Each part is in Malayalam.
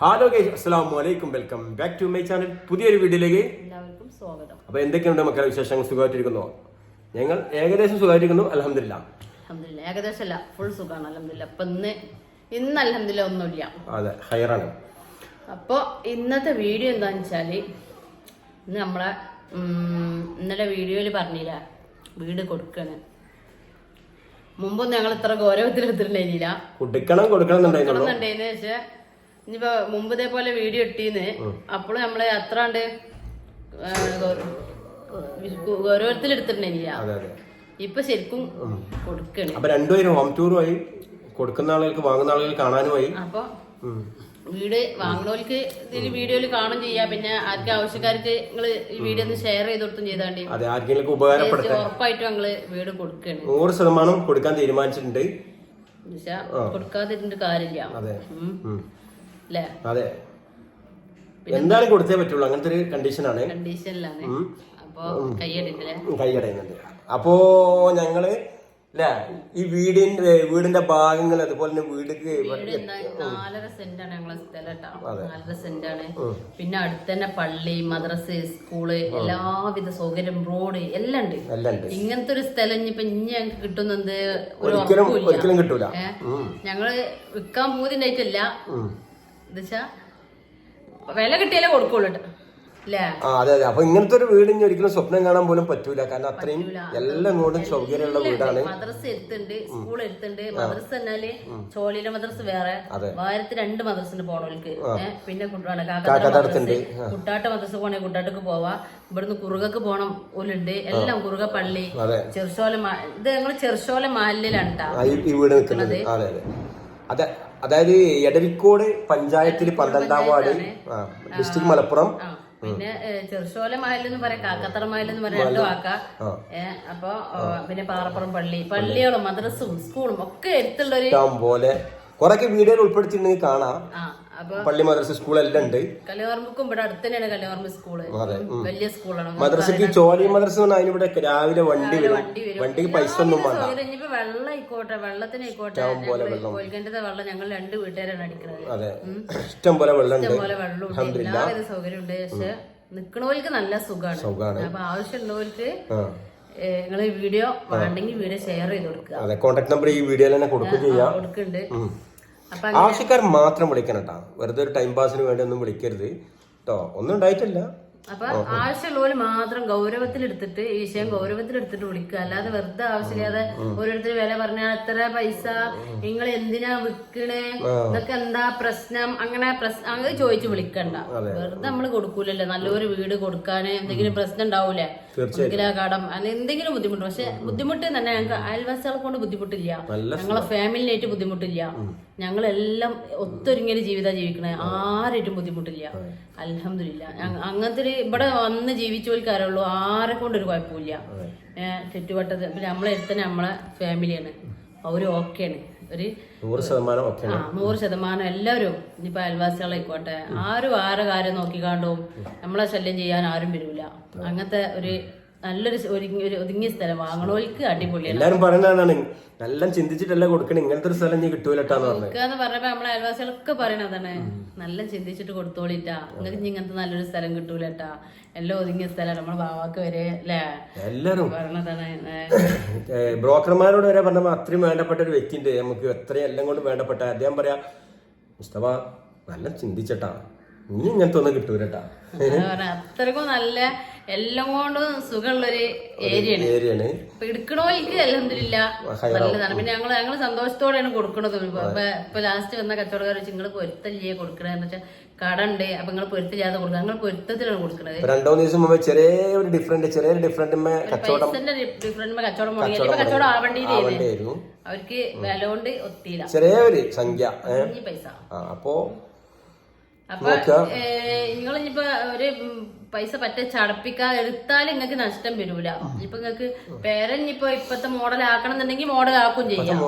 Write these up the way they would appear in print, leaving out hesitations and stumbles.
ഹലോ ഗൈസ്, അസ്സലാമു അലൈക്കും. Welcome back to my channel. പുതിയൊരു വീഡിയോയിലേക്ക് എല്ലാവർക്കും സ്വാഗതം. അപ്പോൾ എന്തൊക്കെയുണ്ട് മക്കളെ വിശേഷങ്ങൾ? സുഖമായിട്ടിരിക്കുന്നു? ഞങ്ങൾ ഏകദേശം സുഖമായിട്ടിരിക്കുന്നു, അൽഹംദുലില്ലാ. ഏകദേശം അല്ല, ഫുൾ സുഖമാണ് അൽഹംദുലില്ലാ. അപ്പൊ ഇന്ന് അൽഹംദുലില്ലാ ഒന്നുമില്ല. അതെ, ഹൈറാണ്. അപ്പോൾ ഇന്നത്തെ വീഡിയോ എന്താണെന്ന് വെച്ചാൽ, ഇന്ന് നമ്മളെ ഇന്നലെ വീഡിയോയിൽ പറഞ്ഞില്ല, വീട് കൊടുക്കണ്. മുമ്പൊന്നും ഞങ്ങൾ ഇത്ര ഗൗരവത്തിൽ എടുത്തിട്ടുണ്ടായിരുന്നില്ല. കൊടുക്കണം പക്ഷെ ഇനിയിപ്പോ മുമ്പ് ഇതേപോലെ വീഡിയോ ഇട്ടീന്ന് അപ്പോഴും നമ്മള് അത്രാണ്ട് ഗൗരവത്തിൽ എടുത്തിട്ടുണ്ടായിരുന്നില്ല. ഇപ്പൊ ശരിക്കും കൊടുക്കണ്. അപ്പൊ രണ്ടുപേരും ഹോം ടൂറുമായി, കൊടുക്കുന്ന ആളുകൾക്ക് വാങ്ങുന്ന ആളുകൾക്ക് കാണാനുമായി. അപ്പൊ വീട് വാങ്ങുന്നവർക്ക് ഇതില് വീഡിയോയിൽ കാണും ചെയ്യാം. പിന്നെ ആർക്കും ആവശ്യക്കാർക്ക് നിങ്ങള് ഈ വീഡിയോ ഒന്ന് ഷെയർ ചെയ്ത് കൊടുത്തും ചെയ്താണ്ടി ഉറപ്പായിട്ടും ഞങ്ങള് വീട് കൊടുക്കണ്. 100% കൊടുക്കാൻ തീരുമാനിച്ചിട്ടുണ്ട്. കൊടുക്കാതിരുന്നിട്ട് കാര്യമില്ല അല്ലേ? അതെ, എന്തായാലും കൊടുത്തേ പറ്റുള്ളൂ. അങ്ങനത്തെ ഒരു കണ്ടീഷനിലാണ്. അപ്പൊ കൈയടയുന്നുണ്ട്. അപ്പോ ഞങ്ങള് ഈ വീടിന്റെ ഭാഗങ്ങൾ, അതുപോലെ തന്നെ 4.5 സെന്റാണ് ഞങ്ങളെ സ്ഥലം കേട്ടോ. 4.5 സെന്റാണ്. പിന്നെ അടുത്ത് തന്നെ പള്ളി, മദ്രസ്, സ്കൂള്, എല്ലാവിധ സൗകര്യം, റോഡ് എല്ലാം ഉണ്ട്. ഇങ്ങനത്തെ ഒരു സ്ഥലം ഇനി ഞങ്ങൾക്ക് കിട്ടുന്നത് ഒരിക്കലും കിട്ടൂല. ഞങ്ങള് വിൽക്കാൻ പൂതിണ്ടായിട്ടല്ല, എന്നുവെച്ചാ വില കിട്ടിയാലേ കൊടുക്കുള്ളൂ. അതെ അതെ. അപ്പൊ ഇങ്ങനത്തെ ഒരു വീട് ഇനി ഒരിക്കലും സ്വപ്നം കാണാൻ പോലും പറ്റൂല. കാരണം അത്രയും എല്ലാം കൊണ്ടും സൗകര്യമുള്ള വീടാണ്. മദ്രസ എടുത്തുണ്ട്, സ്കൂൾ എടുത്തുണ്ട്. മദ്രസ എന്നാല് ചോളിയിലെ മദ്രസ വേറെ, വാരത്തിൽ 2 മദ്രസിന് പോണവർക്ക്. പിന്നെ കുട്ടാട്ട മദ്രസ പോണേ കുട്ടാട്ടക്ക് പോവാ. ഇവിടുന്ന് കുറുകക്ക് പോണം ഓലുണ്ട്. എല്ലാം കുറുക പള്ളി, ചെറുശോല. ഇത് ഞങ്ങള് ചെറുശോല മാലിലാണ് ഈ വീട് നിൽക്കുന്നത്. അതെ, അതായത് എടരിക്കോട് പഞ്ചായത്തിൽ 12ാം വാർഡ്, ഡിസ്ട്രിക്ട് മലപ്പുറം. പിന്നെ ചെറുശോല മഹലെന്ന് പറയാം, കാക്കത്തറ മഹലെന്ന് പറയാം, 2 വാക്ക. അപ്പൊ പിന്നെ പാറപ്പുറം പള്ളികളും മദ്രസും സ്കൂളും ഒക്കെ എടുത്തുള്ളൊരു പോലെ കൊറേ വീഡിയോയിൽ ഉൾപ്പെടുത്തിയിട്ടുണ്ടെങ്കിൽ കാണാം. പള്ളി, മദ്രസ, സ്കൂൾ എല്ലാം ഉണ്ട്. കല്യാർമക്കും ഇവിടെ അടുത്ത് തന്നെയാണ് കല്യാർമ സ്കൂള്. വലിയ സ്കൂളാണ്. മദ്രസക്ക് ചോലി മദ്രസ അതിനിവിടെ രാവിലെ വണ്ടി വരും. വണ്ടിക്ക് പൈസ ഒന്നും വേണ്ട. ഇനിയിപ്പോ വെള്ളം ആയിക്കോട്ടെ, വെള്ളത്തിനായിക്കോട്ടെ, കോഴിക്കണ്ടത്തെ വെള്ളം ഞങ്ങൾ 2 വീട്ടുകാരാണ് അടിക്കുന്നത്. അതെ, ഇഷ്ടം പോലെ വെള്ളം, എല്ലാവിധ സൗകര്യം ഉണ്ട്. പക്ഷെ നിക്കണവർക്ക് നല്ല സുഖമാണ്. അപ്പൊ ആവശ്യമുള്ളവർക്ക് നിങ്ങള് വീഡിയോ വേണ്ടെങ്കിൽ വീഡിയോ ഷെയർ ചെയ്ത് കൊടുക്കുക. കോൺടാക്ട് നമ്പർ ഈ വീഡിയോയിൽ തന്നെ കൊടുക്കുന്നുണ്ട്. ആവശ്യക്കാർ മാത്രം വിളിക്കണം കേട്ടോ. വെറുതെ ഒരു ടൈം പാസിന് വേണ്ടി ഒന്നും വിളിക്കരുത് കേട്ടോ. ഒന്നും ഉണ്ടായിട്ടില്ല. അപ്പൊ ആവശ്യമുള്ളവര് മാത്രം ഗൗരവത്തിലെടുത്തിട്ട് ഈ വിഷയം ഗൗരവത്തിലെടുത്തിട്ട് വിളിക്കുക. അല്ലാതെ വെറുതെ ആവശ്യമില്ലാതെ ഓരോരുത്തർ വില പറഞ്ഞാൽ എത്ര പൈസ, നിങ്ങൾ എന്തിനാ വിൽക്കണേ, ഇതൊക്കെ എന്താ പ്രശ്നം, അങ്ങനെ ചോദിച്ചു വിളിക്കണ്ട. വെറുതെ നമ്മള് കൊടുക്കൂലല്ലോ. നല്ലൊരു വീട് കൊടുക്കാന് എന്തെങ്കിലും പ്രശ്നം ഉണ്ടാവൂലേ, കടം, എന്തെങ്കിലും ബുദ്ധിമുട്ട്. പക്ഷെ ബുദ്ധിമുട്ട് തന്നെ ഞങ്ങൾക്ക് അയൽവാസികളെ കൊണ്ട് ബുദ്ധിമുട്ടില്ല, ഞങ്ങളെ ഫാമിലിനായിട്ട് ബുദ്ധിമുട്ടില്ല. ഞങ്ങളെല്ലാം ഒത്തൊരുങ്ങിയ ജീവിതം ജീവിക്കണേ, ആരായിട്ടും ബുദ്ധിമുട്ടില്ല. അൽഹംദുലില്ലാ. അങ്ങനത്തെ ഇവിടെ വന്ന് ജീവിച്ചോൽക്കാരുള്ളൂ, ആരെ കൊണ്ടൊരു കുഴപ്പമില്ല. ചുറ്റുവട്ടത്ത് പിന്നെ നമ്മളെ അടുത്തന്നെ നമ്മളെ ഫാമിലിയാണ്, അവര് ഓക്കെയാണ്. ഒരു 100% എല്ലാവരും. ഇനിയിപ്പോ അയൽവാസികളായിക്കോട്ടെ, ആരും ആരെ കാര്യം നോക്കിക്കാണ്ടും നമ്മളെ ശല്യം ചെയ്യാൻ ആരും വരൂല. അങ്ങനത്തെ ഒരു നല്ലൊരു ഒതുങ്ങിയ സ്ഥലം വാങ്ങണോൽക്ക് അടിപൊളിയാണ്. എല്ലാരും പറയുന്നതാണ്, നല്ല ചിന്തിച്ചിട്ടല്ല കൊടുക്കണേ, ഇങ്ങനത്തെ ഒരു സ്ഥലം നീ കിട്ടൂലെന്ന് പറഞ്ഞപ്പോ നമ്മളെ അയൽവാസികളൊക്കെ പറയണതാണ്, നല്ല ചിന്തിച്ചിട്ട് കൊടുത്തോളിട്ടാ, നിങ്ങൾക്ക് ഇങ്ങനത്തെ നല്ലൊരു സ്ഥലം കിട്ടൂലട്ടാ, എല്ലാം ഒതുങ്ങിയ സ്ഥലം നമ്മളെ ബാവാക്ക് വരെ അല്ലേ എല്ലാരും പറയണതാണ്. ബ്രോക്കർമാരോട് വരെ പറഞ്ഞപ്പോ അത്രയും വേണ്ടപ്പെട്ട ഒരു വ്യക്തിന്റെ, നമുക്ക് എത്രയും എല്ലാം കൊണ്ട് വേണ്ടപ്പെട്ട അദ്ദേഹം പറയാ, മുസ്തഫ നല്ല ചിന്തിച്ചട്ടാ, ഇനി ഇങ്ങനത്തെ ഒന്നും കിട്ടൂലട്ടാ. അത്രക്കും നല്ല എല്ലാം കൊണ്ടും സുഖമുള്ളൊരു ഏരിയയാണ്. ഇപ്പൊ എടുക്കണോൽക്ക് അൽഹംദുലില്ലാ നല്ലതാണ്. പിന്നെ ഞങ്ങള് സന്തോഷത്തോടെയാണ് കൊടുക്കണത്. ഇപ്പൊ ലാസ്റ്റ് വന്ന കച്ചവടക്കാർ വെച്ച് നിങ്ങൾ പൊരുത്തല്ലേ കൊടുക്കണെന്ന് വെച്ചാൽ കട ഉണ്ട്, അപ്പൊ നിങ്ങൾ പൊരുത്തില്ലാതെ കൊടുക്കുക, നിങ്ങൾ പൊരുത്തത്തിലാണ് കൊടുക്കുന്നത്. 2 ദിവസം മുമ്പ് ചെറിയൊരു ഡിഫറൻറ്റ് കച്ചവടം കച്ചവടം ആവേണ്ടിയിരുന്നു. അവർക്ക് വില കൊണ്ട് ഒത്തിയില്ല, ചെറിയൊരു സംഖ്യ പൈസ. അപ്പൊ നിങ്ങളിപ്പോ ഒരു പൈസ പറ്റ ചടപ്പിക്കാതെ എടുത്താലും നിങ്ങൾക്ക് നഷ്ടം വരൂല. ഇപ്പൊ നിങ്ങൾക്ക് പേരഞ്ഞിപ്പോ ഇപ്പത്തെ മോഡൽ ആക്കണം എന്നുണ്ടെങ്കിൽ മോഡൽ ആക്കും ചെയ്യാം.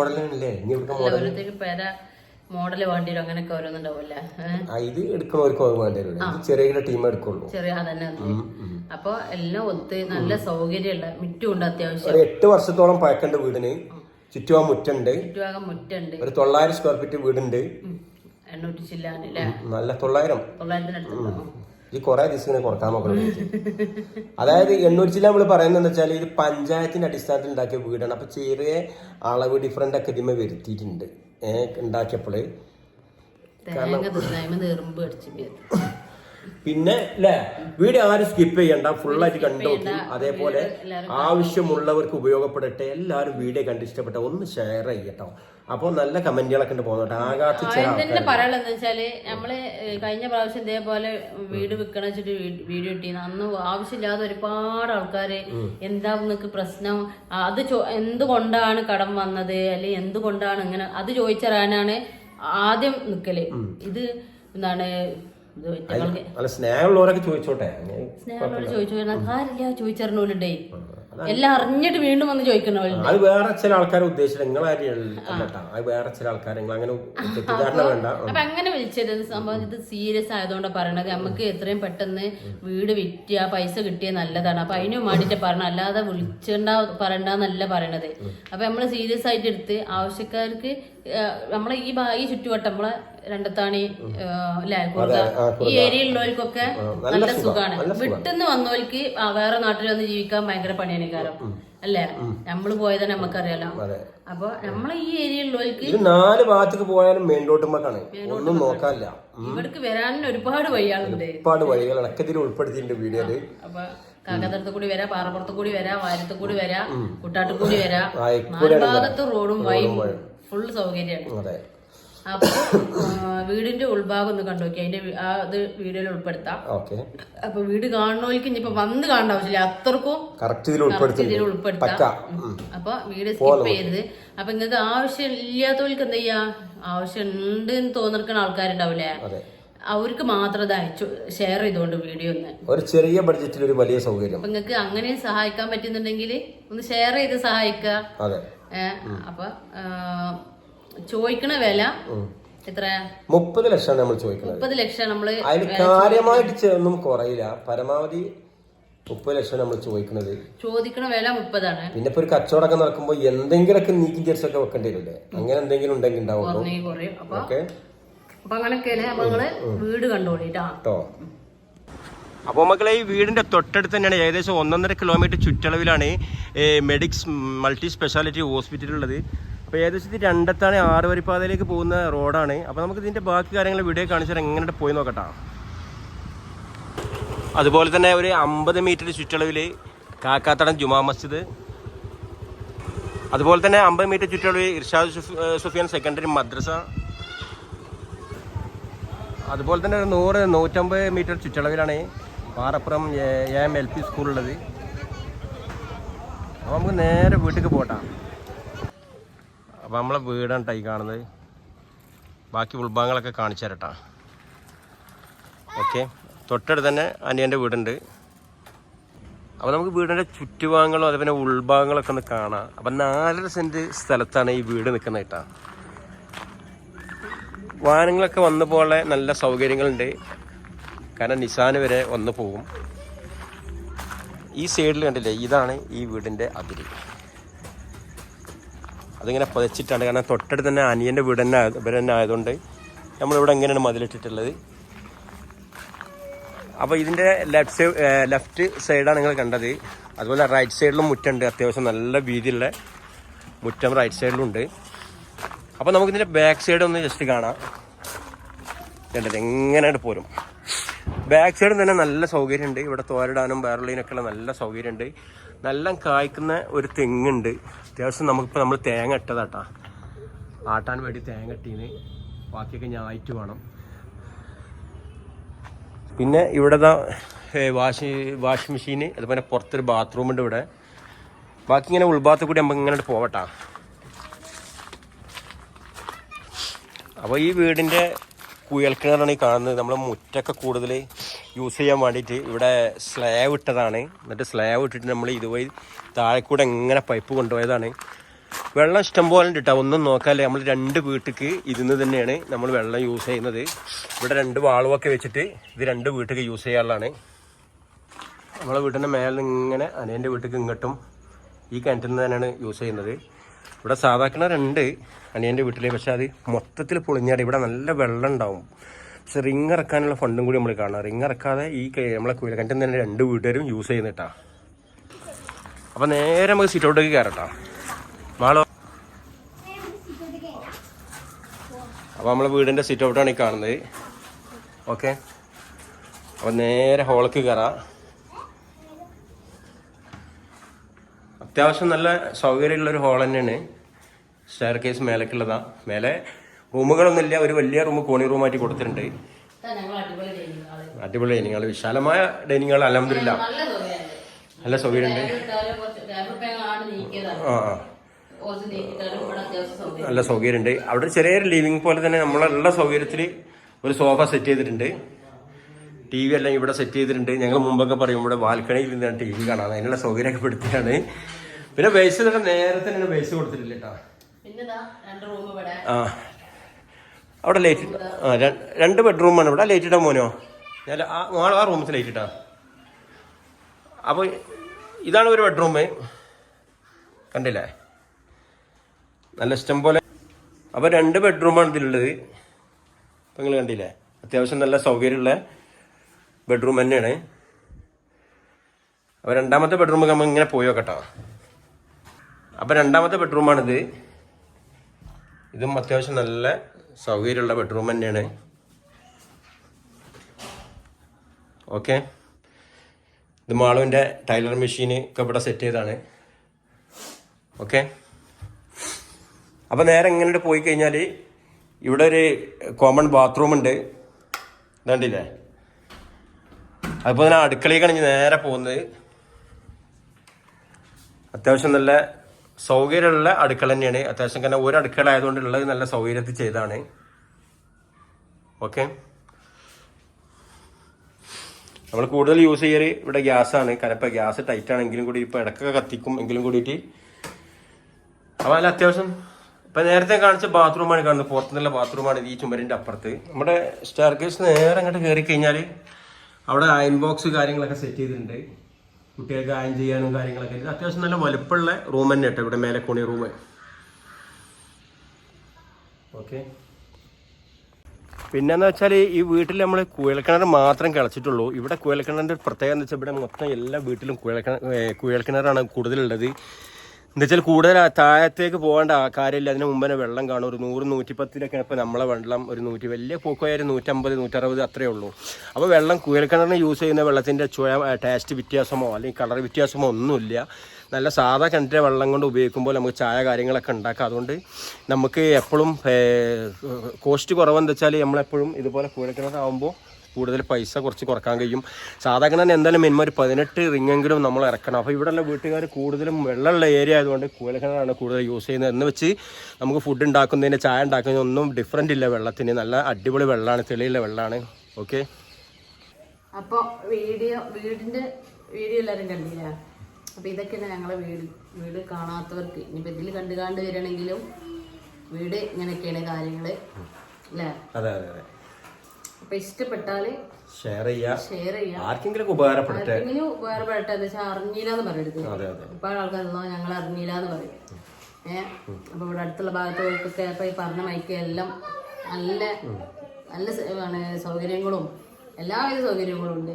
ഓരോരുത്തർക്ക് പേര മോഡല് വേണ്ടി വരും, അങ്ങനെയൊക്കെ ഓരോന്നുണ്ടാവൂല്ലേ. ചെറിയ അതന്നെ. അപ്പൊ എല്ലാം ഒത്ത് നല്ല സൗകര്യമുള്ള മിറ്റുണ്ട്. അത്യാവശ്യം 8 വർഷത്തോളം പഴക്കണ്ട വീടിന് ചുറ്റുഭാഗം മുറ്റുണ്ട്. മുറ്റുണ്ട്. ഒരു 900 സ്ക്വയർ ഫീറ്റ് വീടുണ്ട്. 800 ചില്ലാനല്ലേ നല്ല 900 900 ഈ കുറെ ദിവസം ഇങ്ങനെ കുറക്കാൻ നോക്കണം. അതായത് 800 ചില്ല നമ്മൾ പറയുന്നത് വെച്ചാൽ ഇത് പഞ്ചായത്തിന്റെ അടിസ്ഥാനത്തിൽ ഉണ്ടാക്കിയ വീടാണ്. അപ്പൊ ചെറിയ അളവ് ഡിഫറൻറ്റ് ഒക്കെ ഇതിന്മേൽ വരുത്തിയിട്ടുണ്ട് ഉണ്ടാക്കിയപ്പോള്. പിന്നെ അല്ലേ വീഡിയോ ആരും സ്കിപ്പ് ചെയ്യണ്ട, ഫുള്ളായിട്ട് കണ്ടു നോക്കി. അതേപോലെ ആവശ്യമുള്ളവർക്ക് ഉപയോഗപ്പെടട്ടെ. എല്ലാവരും വീഡിയോ കണ്ട് ഇഷ്ടപ്പെട്ട ഒന്ന് ഷെയർ ചെയ്യട്ടോ. അപ്പൊ നല്ല കമന്റുകളൊക്കെ ഉണ്ട് പോകുന്നുണ്ട്. ആകാത്ത പറയാനുള്ളതെന്ന് വെച്ചാല് നമ്മള് കഴിഞ്ഞ പ്രാവശ്യം ഇതേപോലെ വീട് വിൽക്കണ വെച്ചിട്ട് വീഡിയോ ഇട്ടിരുന്നു. അന്ന് ആവശ്യമില്ലാതെ ഒരുപാട് ആൾക്കാര് എന്താ നിങ്ങക്ക് പ്രശ്നം, അത് എന്തുകൊണ്ടാണ് കടം വന്നത്, അല്ലെങ്കിൽ എന്തുകൊണ്ടാണ് ഇങ്ങനെ, അത് ചോദിച്ചറിയാനാണ് ആദ്യം നിക്കല്. ഇത് എന്താണ് സ്നേഹമുള്ളവരൊക്കെ ചോദിച്ചോട്ടെ, സ്നേഹമുള്ളവർ കാര്യമില്ല, ചോദിച്ചറിഞ്ഞോലുണ്ടേ. എല്ലാം അറിഞ്ഞിട്ട് വീണ്ടും വന്ന് ചോദിക്കണോ. അത് വേറെ ചില ആൾക്കാരെ ഉദ്ദേശിച്ചില്ല, നിങ്ങളാരിട്ടാ, അത് വേറെ ചില ആൾക്കാർ അങ്ങനെ തെറ്റിദ്ധാരണ വേണ്ട. അപ്പൊ അങ്ങനെ വിളിച്ചത് സംഭവം ഇത് സീരിയസ് ആയതുകൊണ്ട് പറയണത്. നമുക്ക് എത്രയും പെട്ടെന്ന് വീട് വിറ്റിയ പൈസ കിട്ടിയ നല്ലതാണ്. അപ്പൊ അതിനും വേണ്ടിട്ട് പറഞ്ഞ, അല്ലാതെ പറയണ്ടെന്നല്ല പറയണത്. അപ്പൊ നമ്മള് സീരിയസ് ആയിട്ട് എടുത്ത് ആവശ്യക്കാർക്ക് നമ്മളെ ഈ ചുറ്റുവട്ടം നമ്മളെ രണ്ടത്താണി ഈ ഏരിയയിലുള്ളവർക്കൊക്കെ നല്ല സുഖമാണ്. വിട്ടുന്ന് വന്നവർക്ക് വേറെ നാട്ടിൽ വന്ന് ജീവിക്കാൻ ഭയങ്കര പണിയാണ് കാരണം അല്ലേ. നമ്മള് പോയത് നമുക്കറിയാലോ. അപ്പൊ നമ്മളെ ഈ ഏരിയയിലുള്ളവർക്ക് 4 ഭാഗത്തേക്ക് പോയാലും മെയിൻ റോഡുമ്മക്കാണ്, ഒന്നും നോക്കാനില്ല. ഇവിടേക്ക് വരാനും ഒരുപാട് വഴികളുണ്ട്, ഒരുപാട് വഴികൾ ഇതിൽ ഉൾപ്പെടുത്തിയിട്ടുണ്ട് വീഡിയോയില്. അപ്പൊ കാക്കത്തടത്ത് കൂടി വരാം, പാറപ്പുറത്ത് കൂടി വരാം, വാരത്ത് കൂടി വരാം, കുട്ടാട്ട് കൂടി വരാം. 4 ഭാഗത്ത് റോഡും വഴിയും ഫുൾ സൗകര്യമാണ്. അപ്പൊ വീടിന്റെ ഉൾഭാഗം ഒന്ന് കണ്ടു നോക്കി, അതിന്റെ അത് വീഡിയോയിൽ ഉൾപ്പെടുത്താം. അപ്പൊ വീട് കാണുന്നവർക്ക് ഇനിയിപ്പോ വന്ന് കാണേണ്ട ആവശ്യമില്ല, അത്രക്കും ഇതിൽ ഉൾപ്പെടുത്താം. അപ്പൊ വീട് സ്കിപ്പ് ചെയ്യരുത്. അപ്പൊ നിങ്ങൾക്ക് ആവശ്യം ഇല്ലാത്തവർക്ക് എന്താ ചെയ്യാ, ആവശ്യം ഉണ്ട് എന്ന് തോന്നിക്കുന്ന ആൾക്കാരുണ്ടാവില്ലേ, അവർക്ക് മാത്രം ഷെയർ ചെയ്തോണ്ട് വീഡിയോ ഒരു ചെറിയ ബഡ്ജറ്റിൽ ഒരു വലിയ സൗകര്യം. അപ്പൊ നിങ്ങൾക്ക് അങ്ങനെ സഹായിക്കാൻ പറ്റുന്നുണ്ടെങ്കിൽ ഒന്ന് ഷെയർ ചെയ്ത് സഹായിക്കുക. അപ്പൊ ചോദിക്കണ വില എത്ര? 30 ലക്ഷം നമ്മൾ ചോദിക്കുന്നത്. 30 ലക്ഷം നമ്മള് അതിൽ കാര്യമായിട്ട് ഒന്നും കുറയില്ല, പരമാവധി 30 ലക്ഷം നമ്മൾ ചോദിക്കുന്നത്. ചോദിക്കണ വില 30 പിന്നെ ഇപ്പൊ ഒരു കച്ചവടമൊക്കെ നടക്കുമ്പോ എന്തെങ്കിലുമൊക്കെ നീക്കി ചേർച്ചൊക്കെ വെക്കേണ്ടി വരില്ലേ, അങ്ങനെ എന്തെങ്കിലും ഉണ്ടെങ്കിൽ ഉണ്ടാവും. അപ്പൊ അങ്ങനെയൊക്കെയല്ലേ. അപ്പൊ നിങ്ങള് വീട് കണ്ടോളിട്ടോ. അപ്പോൾ മക്കളെ ഈ വീടിൻ്റെ തൊട്ടടുത്ത് തന്നെയാണ്, ഏകദേശം 1.5 കിലോമീറ്റർ ചുറ്റളവിലാണ് മെഡിക്സ് മൾട്ടി സ്പെഷ്യാലിറ്റി ഹോസ്പിറ്റൽ ഉള്ളത്. അപ്പോൾ ഏകദേശം ഇത് രണ്ടത്താണ് 6 വരിപ്പാതയിലേക്ക് പോകുന്ന റോഡാണ്. അപ്പോൾ നമുക്ക് ഇതിൻ്റെ ബാക്കി കാര്യങ്ങൾ വീഡിയോ കാണിച്ചാൽ എങ്ങനെ പോയി നോക്കട്ടോ. അതുപോലെ തന്നെ ഒരു 50 മീറ്റർ ചുറ്റളവിൽ കാക്കാത്തടം ജുമാ മസ്ജിദ്, അതുപോലെ തന്നെ 50 മീറ്റർ ചുറ്റളവിൽ ഇർഷാദ് സുഫിയാൻ സെക്കൻഡറി മദ്രസ, അതുപോലെ തന്നെ ഒരു 100-150 മീറ്റർ ചുറ്റളവിലാണ് പാറപ്പുറം AMLP സ്കൂളുള്ളത്. അപ്പോൾ നമുക്ക് നേരെ വീട്ടിലേക്ക് പോട്ടാം. അപ്പോൾ നമ്മളെ വീടാണ് ടൈ കാണുന്നത്, ബാക്കി ഉൾഭാഗങ്ങളൊക്കെ കാണിച്ചു തരട്ടാ. ഓക്കെ, തൊട്ടടുത്ത് തന്നെ അനിയൻ്റെ വീടുണ്ട്. അപ്പോൾ നമുക്ക് വീടിൻ്റെ ചുറ്റുഭാഗങ്ങളും അതുപോലെ ഉൾഭാഗങ്ങളൊക്കെ ഒന്ന് കാണാം. അപ്പം 4 സെൻറ്റ് സ്ഥലത്താണ് ഈ വീട് നിൽക്കുന്നത് കേട്ടോ. വാഹനങ്ങളൊക്കെ വന്നു പോലെ നല്ല സൗകര്യങ്ങളുണ്ട്, കാരണം നിസാന് വരെ വന്നു പോകും. ഈ സൈഡിൽ കണ്ടില്ലേ, ഇതാണ് ഈ വീടിൻ്റെ അതിര്. അതിങ്ങനെ പതിച്ചിട്ടാണ്, കാരണം തൊട്ടടുത്ത് തന്നെ അനിയൻ്റെ വീട് തന്നെ തന്നെ ആയതുകൊണ്ട് നമ്മളിവിടെ എങ്ങനെയാണ് മതിലിട്ടിട്ടുള്ളത്. അപ്പോൾ ഇതിൻ്റെ ലെഫ്റ്റ് സൈഡാണ് നിങ്ങൾ കണ്ടത്. അതുപോലെ റൈറ്റ് സൈഡിലും മുറ്റുണ്ട്, അത്യാവശ്യം നല്ല വീതിയുള്ള മുറ്റം റൈറ്റ് സൈഡിലുണ്ട്. അപ്പോൾ നമുക്കിതിൻ്റെ ബാക്ക് സൈഡ് ഒന്ന് ജസ്റ്റ് കാണാം. കണ്ടത് എങ്ങനെയായിട്ട് പോരും. ബാക്ക് സൈഡിൽ തന്നെ നല്ല സൗകര്യമുണ്ട്, ഇവിടെ തോരിടാനും വേറുള്ളതിനൊക്കെയുള്ള നല്ല സൗകര്യമുണ്ട്. നല്ല കായ്ക്കുന്ന ഒരു തെങ്ങുണ്ട്. അത്യാവശ്യം നമുക്കിപ്പോൾ നമ്മൾ തേങ്ങ ഇട്ടതാട്ടാ, ആട്ടാൻ വേണ്ടി തേങ്ങ ഇട്ടീന്, ബാക്കിയൊക്കെ ഞായിട്ട് വേണം. പിന്നെ ഇവിടെ വാഷിംഗ് മെഷീന്, അതുപോലെ പുറത്തൊരു ബാത്റൂമുണ്ട് ഇവിടെ. ബാക്കി ഇങ്ങനെ ഉൾഭാഗത്ത് കൂടി നമുക്ക് ഇങ്ങനെ പോവട്ടാ. അപ്പോൾ ഈ വീടിൻ്റെ കുയൽക്കിണറാണ് ഈ കാണുന്നത്. നമ്മൾ മുറ്റൊക്കെ കൂടുതൽ യൂസ് ചെയ്യാൻ വേണ്ടിയിട്ട് ഇവിടെ സ്ലാബ് ഇട്ടതാണ്. എന്നിട്ട് സ്ലാബ് ഇട്ടിട്ട് നമ്മൾ ഇതുവഴി താഴെ കൂടെ എങ്ങനെ പൈപ്പ് കൊണ്ടുപോയതാണ്. വെള്ളം ഇഷ്ടം പോലെ ഉണ്ട് കേട്ടോ, ഒന്നും നോക്കാല്ലേ. നമ്മൾ 2 വീട്ടിലേക്ക് ഇരുന്ന് തന്നെയാണ് നമ്മൾ വെള്ളം യൂസ് ചെയ്യുന്നത്. ഇവിടെ 2 വാൾവൊക്കെ വെച്ചിട്ട് ഇത് 2 വീട്ടിലേക്ക് യൂസ് ചെയ്യാനുള്ളതാണ്. നമ്മളെ വീട്ടിൻ്റെ മേലെ ഇങ്ങനെ അനിയൻ്റെ വീട്ടിലേക്ക് ഇങ്ങോട്ടും ഈ കിണറ്റിൽ നിന്ന് തന്നെയാണ് യൂസ് ചെയ്യുന്നത്. ഇവിടെ സാധാ കിണറുണ്ട് അനിയൻ്റെ വീട്ടിൽ, പക്ഷെ അത് മൊത്തത്തിൽ പൊളിഞ്ഞാടി. ഇവിടെ നല്ല വെള്ളം ഉണ്ടാവും, പക്ഷെ റിങ് ഇറക്കാനുള്ള ഫണ്ടും കൂടി നമ്മൾ കാണാം. റിങ് ഇറക്കാതെ ഈ നമ്മളെ കുഴൽക്കിണറ്റിൽ തന്നെ 2 വീട്ടുകാരും യൂസ് ചെയ്യുന്നിട്ടാ. അപ്പം നേരെ നമുക്ക് സിറ്റ് ഔട്ടേക്ക് കയറട്ടാ മാളോ. അപ്പോൾ നമ്മളെ വീടിൻ്റെ സിറ്റ് ഔട്ടാണ് ഈ കാണുന്നത്. ഓക്കെ, അപ്പോൾ നേരെ ഹോളിലേക്ക് കയറാം. അത്യാവശ്യം നല്ല സൗകര്യമുള്ളൊരു ഹോൾ തന്നെയാണ്. സ്റ്റെയർ കേസ് മേലേക്കുള്ളതാണ്. മേലെ റൂമുകളൊന്നുമില്ല, ഒരു വലിയ റൂം കോണി റൂമായിട്ട് കൊടുത്തിട്ടുണ്ട്. അടിപൊളി ഡൈനിങ് ഹാൾ, വിശാലമായ ഡൈനിങ് ഹാൾ. അൽഹംദുലില്ലാ നല്ല സൗകര്യമുണ്ട്. നല്ല സൗകര്യമുണ്ട്. അവിടെ ചെറിയൊരു ലിവിങ് പോലെ തന്നെ നമ്മളുള്ള സൗകര്യത്തിൽ ഒരു സോഫ സെറ്റ് ചെയ്തിട്ടുണ്ട്. TV എല്ലാം ഇവിടെ സെറ്റ് ചെയ്തിട്ടുണ്ട്. ഞങ്ങൾ മുമ്പൊക്കെ പറയും ഇവിടെ ബാൽക്കണിയിൽ നിന്നാണ് TV കാണാൻ, അതിനുള്ള സൗകര്യമൊക്കെ പെടുത്തിയാണ്. പിന്നെ ബേസ് തന്നെ നേരത്തെ തന്നെ ബേസ് കൊടുത്തിട്ടില്ല കേട്ടോ. ആ അവിടെ ലൈറ്റ്, 2 ബെഡ്റൂമാണ് ഇവിടെ. ലൈറ്റ് ഇട്ടാ മോനോ, ഞാൻ ആ റൂമിൽ ലൈറ്റ് ഇട്ടാ. അപ്പോൾ ഇതാണ് ഒരു ബെഡ്റൂം, കണ്ടില്ലേ, നല്ല ഇഷ്ടം പോലെ. അപ്പോൾ 2 ബെഡ്റൂമാണ് ഇതിലുള്ളത്. അപ്പം നിങ്ങൾ കണ്ടില്ലേ, അത്യാവശ്യം നല്ല സൗകര്യമുള്ള ബെഡ്റൂം തന്നെയാണ്. അപ്പോൾ 2ാമത്തെ ബെഡ്റൂം നമ്മൾ ഇങ്ങനെ പോയി നോക്കട്ടോ. അപ്പോൾ 2ാമത്തെ ബെഡ്റൂമാണിത്. ഇതും അത്യാവശ്യം നല്ല സൗകര്യമുള്ള ബെഡ്റൂം തന്നെയാണ്. ഓക്കെ, ഇത് മാളുവിൻ്റെ ടൈലർ മെഷീൻ ഒക്കെ ഇവിടെ സെറ്റ് ചെയ്താണ്. ഓക്കെ, അപ്പോൾ നേരെ ഇങ്ങനെ പോയി കഴിഞ്ഞാൽ ഇവിടെ ഒരു കോമൺ ബാത്റൂം ഉണ്ട്, ഇതുണ്ടില്ലേ. അതുപോലെ തന്നെ അടുക്കളയിലേക്കാണ് ഇനി നേരെ പോകുന്നത്. അത്യാവശ്യം നല്ല സൗകര്യമുള്ള അടുക്കള തന്നെയാണ്. അത്യാവശ്യം കാരണം ഒരു അടുക്കള ആയതുകൊണ്ടുള്ളത് നല്ല സൗകര്യത്തിൽ ചെയ്താണ്. ഓക്കെ, നമ്മൾ കൂടുതൽ യൂസ് ചെയ്യൽ ഇവിടെ ഗ്യാസാണ്. കാരണം ഇപ്പോൾ ഗ്യാസ് ടൈറ്റ് ആണെങ്കിലും കൂടി ഇപ്പോൾ ഇടയ്ക്കൊക്കെ കത്തിക്കും എങ്കിലും കൂടിയിട്ട്. അപ്പോൾ അതിൽ അത്യാവശ്യം ഇപ്പം നേരത്തെ കാണിച്ച ബാത്റൂമാണ് കാണുന്നത്, പുറത്തുനിന്നുള്ള ബാത്റൂമാണ് ഈ ചുമരിൻ്റെ അപ്പുറത്ത്. നമ്മുടെ സ്റ്റെയർ കേസ് നേരെ അങ്ങോട്ട് കയറി കഴിഞ്ഞാൽ അവിടെ അയൺ ബോക്സ് കാര്യങ്ങളൊക്കെ സെറ്റ് ചെയ്തിട്ടുണ്ട്, കുട്ടികൾക്ക് അയൺ ചെയ്യാനും കാര്യങ്ങളൊക്കെ. ഇത് അത്യാവശ്യം നല്ല വലുപ്പമുള്ള റൂം തന്നെ കേട്ടോ, ഇവിടെ മേലെ കോണി റൂം. ഓക്കെ, പിന്നെന്ന് വെച്ചാൽ ഈ വീട്ടിൽ നമ്മൾ കുഴൽക്കിണർ മാത്രം കിളച്ചിട്ടുള്ളൂ. ഇവിടെ കുഴൽക്കിണറിൻ്റെ ഒരു പ്രത്യേകത എന്ന് വെച്ചാൽ ഇവിടെ മൊത്തം എല്ലാ വീട്ടിലും കുഴൽക്കിണറാണ് കൂടുതലുള്ളത്. എന്താ വെച്ചാൽ കൂടുതൽ താഴത്തേക്ക് പോകേണ്ട കാര്യമില്ല. അതിന് മുമ്പേ വെള്ളം കാണും. ഒരു 100-110 ഇപ്പോൾ നമ്മളെ വെള്ളം ഒരു 100 വലിയ പോക്കുമായാലും 150-160 അത്രയേ ഉള്ളൂ. അപ്പോൾ വെള്ളം കുഴൽക്കിണറിന് യൂസ് ചെയ്യുന്ന വെള്ളത്തിൻ്റെ ടേസ്റ്റ് വ്യത്യാസമോ അല്ലെങ്കിൽ കളർ വ്യത്യാസമോ ഒന്നുമില്ല. നല്ല സാധാ കിണറ്റിലെ വെള്ളം കൊണ്ട് ഉപയോഗിക്കുമ്പോൾ നമുക്ക് ചായ കാര്യങ്ങളൊക്കെ ഉണ്ടാക്കാം. അതുകൊണ്ട് നമുക്ക് എപ്പോഴും കോസ്റ്റ് കുറവെന്ന് വെച്ചാൽ നമ്മളെപ്പോഴും ഇതുപോലെ കുഴൽക്കിണറാകുമ്പോൾ കൂടുതൽ പൈസ കുറച്ച് കുറക്കാൻ കഴിയും. സാധാ കിണറിന് എന്തായാലും മിനിമം ഒരു 18 റിങ്ങെങ്കിലും നമ്മൾ ഇറക്കണം. അപ്പോൾ ഇവിടെയുള്ള വീട്ടുകാർ കൂടുതലും വെള്ളമുള്ള ഏരിയ ആയതുകൊണ്ട് കുഴൽക്കിണറാണ് കൂടുതൽ യൂസ് ചെയ്യുന്നത്. എന്ന് വെച്ച് നമുക്ക് ഫുഡ് ഉണ്ടാക്കുന്നതിന് ചായ ഉണ്ടാക്കുന്നതിന് ഒന്നും ഡിഫറൻ്റ് ഇല്ല. വെള്ളത്തിന് നല്ല അടിപൊളി വെള്ളമാണ്, തെളിയുള്ള വെള്ളമാണ്. ഓക്കെ, അപ്പോൾ വീടിൻ്റെ വീഡിയോ എല്ലാവരും കണ്ടില്ല. അപ്പോൾ ഇതൊക്കെയാണ് ഞങ്ങളെ വീട് കാണാത്തവർക്ക്. ഇനിയിപ്പോൾ ഇതിൽ കണ്ടു വരികയാണെങ്കിലും വീട് ഇങ്ങനെയൊക്കെയാണ് കാര്യങ്ങൾ അല്ലേ. അതെ അതെ അതെ. അപ്പൊ ഇഷ്ടപ്പെട്ടാല് ഷെയർ ചെയ്യാം, ആർക്കെങ്കിലും ഉപകാരപ്പെടട്ടെ. എന്താ വെച്ചാൽ അറിഞ്ഞില്ലാന്ന് പറയരുത്. ഒരുപാട് ആൾക്കാരുള്ളോ ഞങ്ങൾ അറിഞ്ഞില്ലാന്ന് പറയും. അപ്പൊ ഇവിടെ അടുത്തുള്ള ഭാഗത്തുകൾക്കൊക്കെ ഇപ്പൊ ഈ പറഞ്ഞ മൈക്ക് എല്ലാം നല്ല നല്ല സൗകര്യങ്ങളും എല്ലാവിധ സൗകര്യങ്ങളും ഉണ്ട്.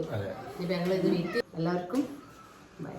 ഇപ്പൊ ഞങ്ങൾ ഇത് വീട്ടിൽ എല്ലാവർക്കും ബൈ.